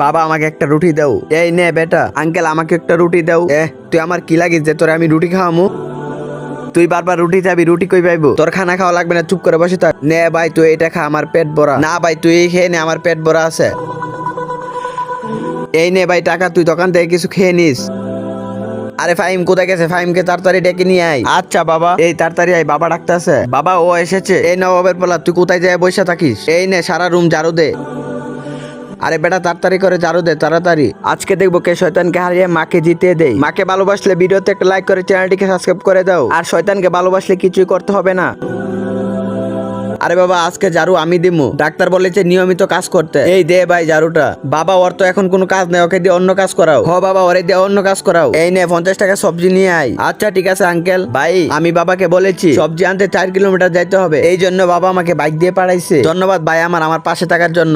বাবা আমাকে একটা রুটি দাও। এই নে বেটা। আঙ্কেল আমাকে একটা রুটি দাও। তুই আমার কি লাগিস যে তোরে আমি রুটি খাওয়ামু? তুই বারবার রুটি চাবি, রুটি কই পাইবো? তোর খানা খাওয়া লাগবে না, চুপ করে বসে থাক। নে ভাই তুই এটা খা, আমার পেট ভরা। না ভাই তুই এই খেয়ে নে, আমার পেট ভরা আছে। এই নে ভাই টাকা, তুই দোকান থেকে কিছু খেয়ে নিস। আরে ফাহিম কোথায় গেছে? ফাহিমকে তাড়াতাড়ি ডেকে নিয়ে আয়। আচ্ছা বাবা। এই তাড়াতাড়ি আয়, বাবা ডাকতেছে। বাবা ও এসেছে। এই নবাবের পোলা, তুই কোথায় যায় বসে থাকিস? এই নে সারা রুম ঝাড়ু দে। আরে বেটা তাড়াতাড়ি করে ঝাড়ু দে, তাড়াতাড়ি। আজকে দেখবো কে শয়তানকে হারিয়ে মাকে জিতিয়ে দেয়। মাকে ভালোবাসলে ভিডিওতে একটা লাইক করে চ্যানেলটিকে সাবস্ক্রাইব করে দাও। আর শয়তানকে ভালোবাসলে কিছুই করতে হবে না। আরে বাবা আজকে ঝাড়ু আমি দিমু, ডাক্তার বলেছে নিয়মিত কাজ করতে। এই দে ভাই ঝাড়ুটা। বাবা ওর তো এখন কোনো কাজ নেই, ওকে দিয়ে অন্য কাজ করাও। হ বাবা ওরে দিয়ে অন্য কাজ করাও। এই নে 50 টাকা সবজি নিয়ে আয়। আচ্ছা ঠিক আছে আঙ্কেল। ভাই আমি বাবাকে বলেছি সবজি আনতে 4 কিলোমিটার যাইতে হবে, এই জন্য বাবা আমাকে বাইক দিয়ে পাঠাইছে। ধন্যবাদ ভাই আমার পাশে থাকার জন্য।